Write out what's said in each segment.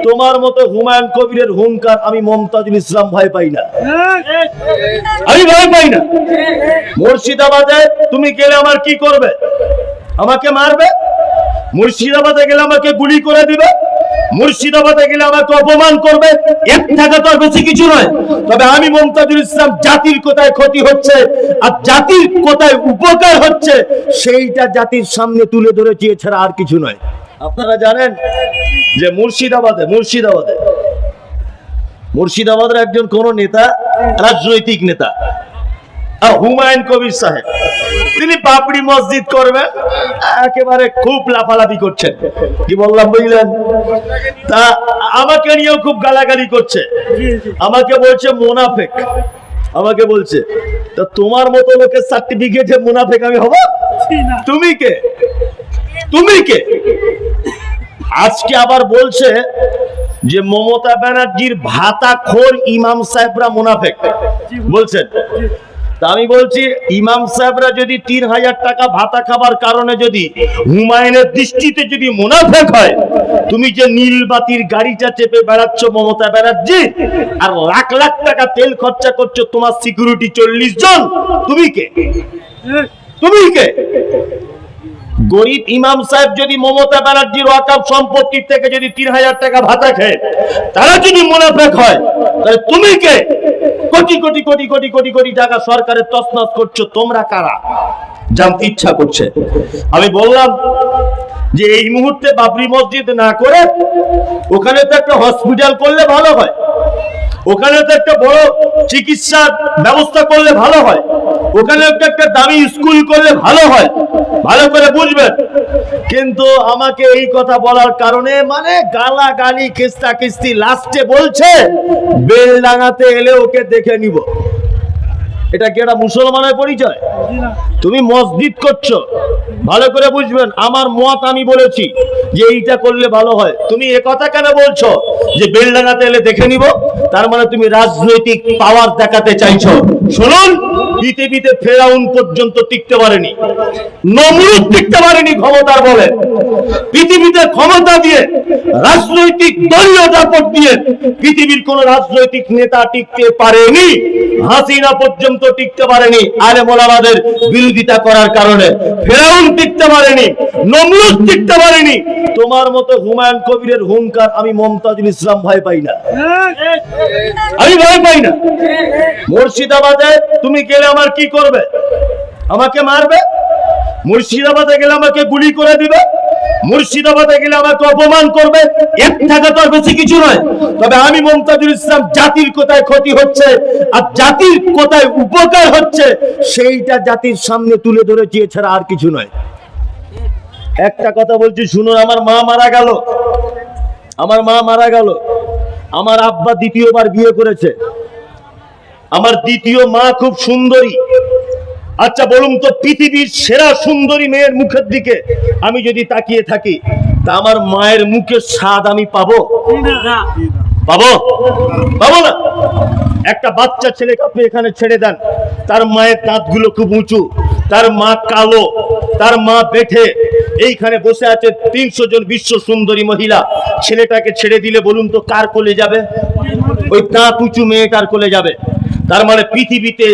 তোমার মতো হুমায়ুন কবিরের হুঙ্কার আমি মমতাজুল ইসলাম ভয় পাই না, আমি ভয় পাই না। মুর্শিদাবাদে তুমি গেলে আমার কি করবে? আমাকে মারবে। মুর্শিদাবাদে গেলে আমাকে গুলি করে দিবে। মুর্শিদাবাদে গেলে আমাকে অপমান করবে। এক টাকা তো আর বেশি কিছু নয়। তবে আমি মমতাজুল ইসলাম জাতির কোথায় ক্ষতি হচ্ছে আর জাতির কোথায় উপকার হচ্ছে সেইটা জাতির সামনে তুলে ধরেছি, এছাড়া আর কিছু নয়। আপনারা জানেন যে মুর্শিদাবাদের একজন কোন নেতা, রাজনৈতিক নেতা হুমায়ুন কবির সাহেব, তিনি বাবরি মসজিদ করবেন, একেবারে খুব লাফালাফি করছেন। কি বললাম বুঝলেন? তা আমাকে নিয়েও খুব গালাগালি করছে, আমাকে বলছে মুনাফেক, আমাকে বলছে তা তোমার মতো লোকের সার্টিফিকেটে মুনাফেক আমি হব? তুমি কে? তুমি কে? আজকে আবার বলছে যে মমতা ব্যানার্জির ভাতাখোর ইমাম সাহেবরা মুনাফেক বলছেন। তা আমি বলছি ইমাম সাহেবরা যদি 3000 টাকা ভাতা খাবার কারণে যদি হুমায়ুনের দৃষ্টিতে যদি মুনাফেক হয়, তুমি যে নীলবাতির গাড়িটা চেপে বেড়াচ্ছ মমতা ব্যানার্জি আর লাখ লাখ টাকা তেল খরচা করছো, তোমার সিকিউরিটি 40 জন, তুমি কে? তুমি কে? গরিব ইমাম সাহেব যদি মমতা ব্যানার্জির ওয়াকফ সম্পত্তি থেকে যদি 3000 টাকা ভাতা খায়, তারা যদি মুনাফেক হয়, তাহলে তুমি কে? কোটি কোটি কোটি কোটি কোটি কোটি টাকা সরকারের তছনছ করছো, তোমরা কারা? জানতে ইচ্ছা করছে। আমি বললাম যে এই মুহূর্তে বাবরি মসজিদ না করে ওখানে তো একটা হসপিটাল করলে ভালো হয়, ওখানে তো একটা বড় চিকিৎসার ব্যবস্থা করলে ভালো হয়, ওখানে একটা দামি স্কুল করলে ভালো হয়। ভালো করে বুঝবেন। কিন্তু আমাকে এই কথা বলার কারণে মানে গালাগালি কিস্তা কিস্তি, লাস্টে বলছে বেলডাঙ্গাতে এলে ওকে দেখে নিব। এটা কি একটা মুসলমানের পরিচয়? তুমি মসজিদ করছো, ভালো করে বুঝবেন। আমার মত আমি বলেছি যে এইটা করলে ভালো হয়, তুমি এ কথা কেন বলছো যে বেলডাঙ্গাতে এলে দেখে নিব? তার মানে তুমি রাজনৈতিক পাওয়ার দেখাতে চাইছো। শুনুন, পৃথিবীতে ফেরাউন পর্যন্ত টিকতে পারেনি, নমরুদ টিকতে পারেনি ক্ষমতার বলে। পৃথিবীতে ক্ষমতা দিয়ে রাজনৈতিক দলীয় দাপট দিয়ে পৃথিবীর কোন রাজনৈতিক নেতা টিকতে পারেনি। হাসিনা পর্যন্ত টিকতে পারেনি আলেম ওলামাদের বিরোধিতা করার কারণে। ফেরাউন টিকতে পারেনি, নমরুদ টিকতে পারেনি। তোমার মতো হুমায়ুন কবিরের হুঙ্কার আমি মমতাজুল ইসলাম ভয় পাই না, আমি ভয় পাই না। মুর্শিদাবাদে তুমি গেলে আমার কি করবে? আমাকে মারবে। মুর্শিদাবাদে গেলে আমাকে গুলি করে দিবে। মুর্শিদাবাদে গেলে আমাকে অপমান করবে। এক টাকা তো আর বেশি কিছু নয়। তবে আমি মমতাজুল ইসলাম জাতির কোথায় ক্ষতি হচ্ছে আর জাতির কোথায় উপকার হচ্ছে সেইটা জাতির সামনে তুলে ধরেছি, এছাড়া আর কিছু নয়। একটা কথা বলছি শুনুন, আমার মা মারা গেল, আমার মা মারা গেল। আমার আব্বা দ্বিতীয়বার বিয়ে করেছে। আমার দ্বিতীয় মা খুব সুন্দরী। আচ্ছা বলুন তো, পৃথিবীর সেরা সুন্দরী মেয়ের মুখের দিকে আমি যদি তাকিয়ে থাকি, তা আমার মায়ের মুখের স্বাদ আমি পাবো? পাবো? পাবো না। একটা বাচ্চা ছেলেকে আপনি এখানে ছেড়ে দেন, তার মায়ের দাঁতগুলো খুব উঁচু, তার মা কালো, তার মা বেঠে, এইখানে বসে আছে 300 জন বিশ্ব সুন্দরী মহিলা। ছেলেটাকে ছেড়ে দিলে বলুন তো কার কোলে যাবে? ওই দাঁত উঁচু মেয়েটার কোলে যাবে। তার মানে পৃথিবীতে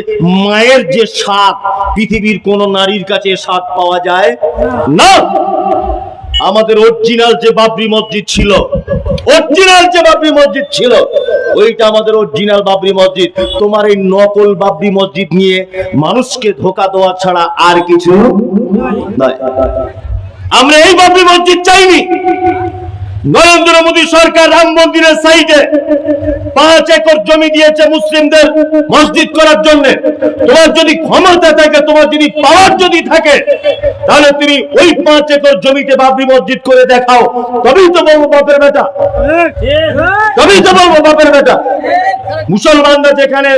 মায়ের যে স্বাদ, পৃথিবীর কোন নারীর কাছে স্বাদ পাওয়া যায় না। আমাদের অরিজিনাল যে বাবরি মসজিদ ছিল, অরিজিনাল যে বাবরি মসজিদ ছিল, ওইটা আমাদের অরিজিনাল বাবরি মসজিদ। তোমার এই নকল বাবরি মসজিদ নিয়ে মানুষকে ধোঁকা দেওয়া ছাড়া আর কিছু নয়। আমরা এই বাবরি মসজিদ চাইনি। নরেন্দ্র মোদী সরকার রাম মন্দিরের সাইডে 5 একর জমি দিয়েছে মুসলিমদের মসজিদ করার জন্য। তোমার যদি ক্ষমতা থাকে, তোমার যদি পাওয়ার যদি থাকে, তাহলে তুমি ওই 5 একর জমিতে বাবরি মসজিদ করে দেখাও, তবেই তো বলবো বাপের বেটা, তবেই তো বলবো বাপের বেটা। মুসলমানরা যেখানে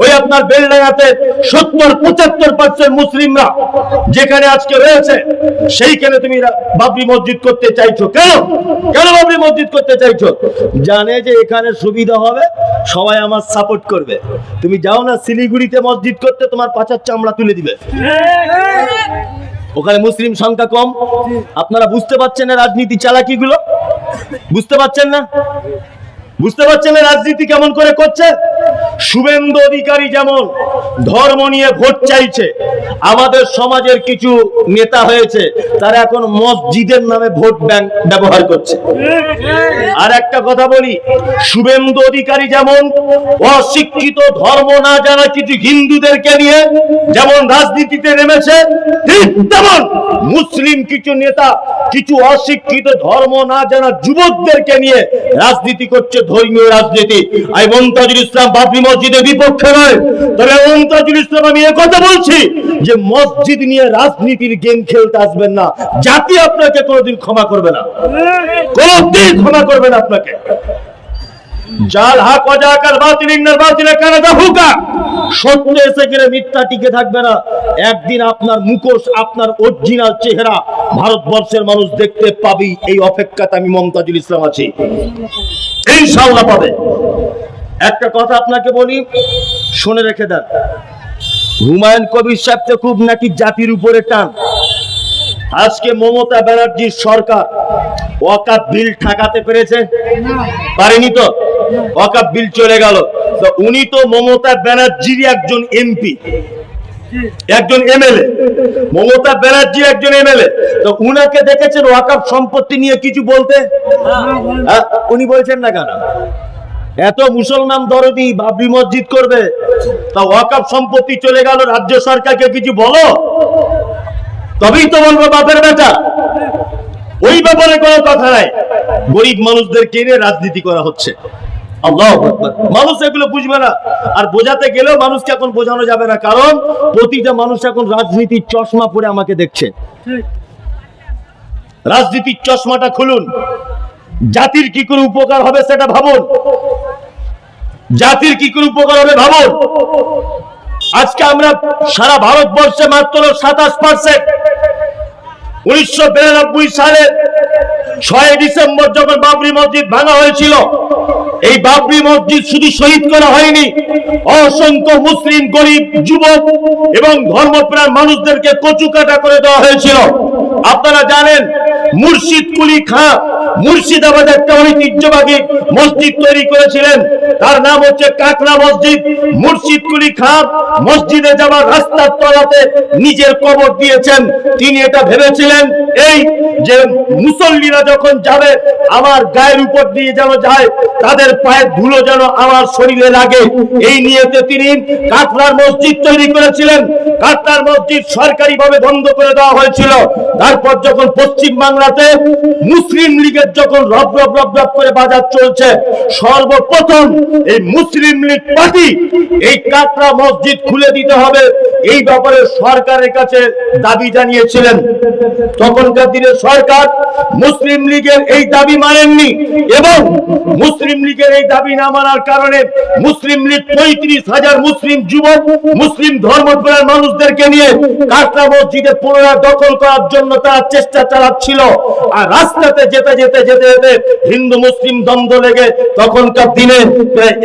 ওই আপনার বেলডাঙ্গাতে 70-75% মুসলিমরা যেখানে আজকে রয়েছে, সেইখানে তুমি বাবরি মসজিদ করতে চাইছো কেন? কেন বাবরি মসজিদ করতে চাইছো? জানে যে এখানে সুবিধা হবে, সবাই আমার সাপোর্ট করবে। তুমি যাও না শিলিগুড়িতে মসজিদ করতে, তোমার পাছার চামড়া তুলে দিবে। ওখানে মুসলিম সংখ্যা কম। আপনারা বুঝতে পারছেন না রাজনীতি চালাকিগুলো? বুঝতে পারছেন না? বুঝতে পারছেন না রাজনীতি কেমন করে করছে? শুভেন্দু অধিকারী যেমন ধর্ম নিয়ে ভোট চাইছে, আমাদের সমাজের কিছু নেতা হয়েছে তারা এখন মসজিদের নামে ভোট ব্যাংক ব্যবহার করছে। আর একটা কথা বলি, শুভেন্দু অধিকারী যেমন অশিক্ষিত ধর্ম না জানা কিছু হিন্দুদেরকে নিয়ে যেমন রাজনীতিতে নেমেছে, ঠিক তেমন মুসলিম কিছু নেতা কিছু অশিক্ষিত ধর্ম না জানা যুবকদেরকে নিয়ে রাজনীতি করছে, ধর্মীয় রাজনীতি। আর মুমতাজুল ইসলাম বাবরি মসজিদের বিপক্ষে নয়, তবে মুমতাজুল ইসলাম আমি কথা বলছি যে মসজিদ নিয়ে রাজনীতির গেম খেলতে আসবেন না। জাতি আপনাকে কোনোদিন ক্ষমা করবে না, কোনোদিন ক্ষমা করবে না আপনাকে। জাল হাক ওয়াজাকাল বাতিল ইন্নাল বাতিলা কানা যাহুকা। সত্য এসে গেলে মিথ্যা টিকে থাকবে না। একদিন আপনার মুখোশ, আপনার অরিজিনাল চেহারা ভারতবর্ষের মানুষ দেখতে পাবি, এই অপেক্ষাতে আমি মুমতাজুল ইসলাম আছি, ইনশাআল্লাহ পাবে। একটা কথা আপনাকে বলি, শুনে রেখে দেন। হুমায়ুন কবির সাহেব তো খুব নাকি জাতির উপরে টান। আজকে মমতা ব্যানার্জির সরকার ওয়াকাফ বিল ঠেকাতে পেরেছে? পারেনি তো। ওয়াকাফ বিল চলে গেল, তো উনি তো মমতা ব্যানার্জির একজন এমপি, একজন এমএলএ। মমতা ব্যানার্জি একজন এমএলএ, তো উনাকে দেখেছেন ওয়াকাফ সম্পত্তি নিয়ে কিছু বলতে? উনি বলছেন না কেন? এত মুসলমান দরদি বাবরি মসজিদ করবে, তা ওয়াকাফ সম্পত্তি চলে গেল, রাজ্য সরকারকে কিছু বলো, তবেই তো বলবো বাপের বেটা। ওই ব্যাপারে কোনো কথা নাই। গরিব মানুষদের কেনে রাজনীতি করা হচ্ছে। আল্লাহু আকবার। মানুষ এগুলো বুঝবে না, আর বোঝাতে গেলেও মানুষকে এখন বোঝানো যাবে না, কারণ প্রতিটা মানুষ এখন রাজনীতির চশমা পরে আমাকে দেখছে। রাজনীতির চশমাটা খুলুন, জাতির কি করে উপকার হবে সেটা ভাবুন, জাতির কি করে উপকার হবে ভাবুন। আজকে আমরা সারা ভারতবর্ষে মাত্র 27%। 1992 সালে 6 ডিসেম্বর যখন বাবরি মসজিদ ভাঙা হয়েছিল, এই বাবরি মসজিদ শুধু শহীদ করা হয়নি, অসংখ্য মুসলিম গরিব যুবক এবং ধর্মপ্রাণ মানুষদেরকে কচুকাটা করে দেওয়া হয়েছিল। আপনারা জানেন মুর্শিদ কুলি খাঁ মুর্শিদাবাদ একটা ঐতিহ্যবাহী মসজিদ তৈরি করেছিলেন, তার নাম হচ্ছে কাকড়া মসজিদ। মুর্শিদ কুলি খাঁ মসজিদে যাওয়ার রাস্তার তলাতে নিজের কবর দিয়েছেন। তিনি এটা ভেবেছিলেন এই যে মুসল্লিরা যখন যাবে আমার গায়ের উপর দিয়ে যেন যায়, তাদের পায়ের ধুলো যেন আমার শরীরে লাগে, এই নিয়েতে তিনি কাকড়ার মসজিদ তৈরি করেছিলেন। কাকড়ার মসজিদ সরকারিভাবে বন্ধ করে দেওয়া হয়েছিল। তারপর যখন পশ্চিম বাংলাতে মুসলিম লীগের যখন রব রব রব রব করে বাজার চলছে, সর্বপ্রথম এই মুসলিম লীগ পার্টি এই কাকড়া মসজিদ খুলে দিতে হবে, এই ব্যাপারে সরকারের কাছে দাবি জানিয়েছিলেন। তখনকার দিনে সরকার মুসলিম লীগের এই দাবি মানেননি, এবং মুসলিম লীগের এই দাবি না মানার কারণে মুসলিম লীগ 35,000 মুসলিম যুবক, মুসলিম ধর্মপ্রাণ মানুষদেরকে নিয়ে কাকড়া মসজিদে পুনরায় দখল করার জন্য তারা চেষ্টা চালাচ্ছিল। আর রাস্তাতে যেতে যেতে যেতে যেতে হিন্দু মুসলিম দ্বন্দ্ব লেগে তখনকার দিনে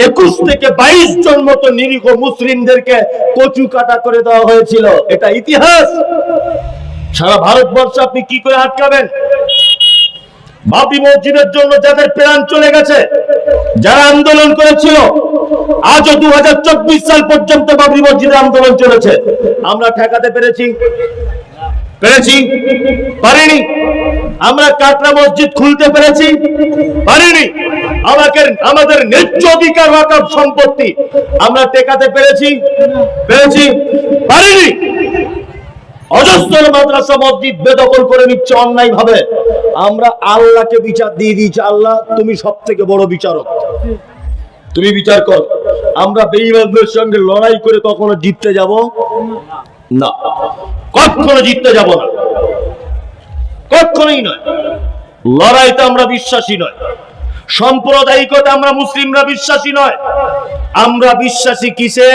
21 থেকে 22 জন মতো নিরীহ মুসলিমদেরকে কচু কাটা করে দেওয়া হয়েছিল। এটা ইতিহাস। সারা ভারতবর্ষে আপনি কি করে আটকাবেন? বাবরি মসজিদের জন্য যাদের প্রাণ চলে গেছে, যারা আন্দোলন করেছিল, আজও 2024 সাল পর্যন্ত বাবরি মসজিদের আন্দোলন চলেছে। আমরা ঠেকাতে পেরেছি? পেরেছি? পারিনি। আমরা কাকড়া মসজিদ খুলতে পেরেছি? পারিনি। আমাদের ন্যায্য অধিকার ওয়াকফ সম্পত্তি আমরা টেকাতে পেরেছি? পেরেছি? পারিনি। অজস্র মাদ্রাসা মসজিদ বেদখল করে নিচ্ছে অন্যায় ভাবে। আমরা আল্লাহকে বিচার দিয়ে দিয়েছি, আল্লাহ তুমি সব থেকে বড় বিচারক, তুমি বিচার করো। আমরা বেঈমানদের সঙ্গে লড়াই করে কখনো জিততে যাব না, কখনো জিততে যাব না, কখনোই নয়। লড়াইতে আমরা বিশ্বাসী নয়, সাম্প্রদায়িকতা আমরা মুসলিমরা বিশ্বাসী নয়। আমরা বিশ্বাসী কিসে?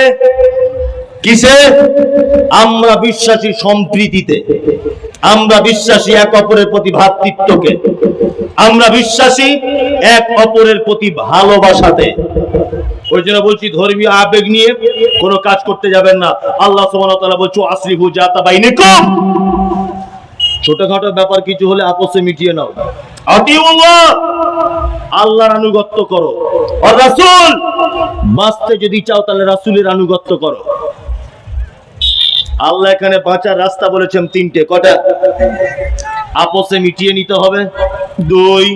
কিসে? আমরা বিশ্বাসী সম্প্রীতিতে, আমরা বিশ্বাসী এক অপরের প্রতি ভ্রাতৃত্বকে, আমরা বিশ্বাসী এক অপরের প্রতি ভালোবাসাতে। ওই জন্য বলছি ধর্মীয় আবেগ নিয়ে কোনো কাজ করতে যাবেন না। আল্লাহ সুবহানাহু ওয়া তাআলা বলছে আসলিহু যাতা বাইনিকুম, ছোটখাটো ব্যাপার কিছু হলে আপসে মিটিয়ে নাও। আতিউল্লাহ, আল্লাহর আনুগত্য করো। আর রাসূল, বাঁচতে যদি চাও তাহলে রাসূলের আনুগত্য করো। আল্লাহ এখানে বাঁচার রাস্তা বলেছেন তিনটে। কটা? আপসে মিটিয়ে নিতে হবে। 2,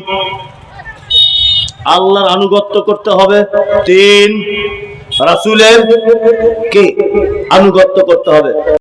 আল্লাহর আনুগত্য করতে হবে। 3, রাসূলের কে আনুগত্য করতে হবে।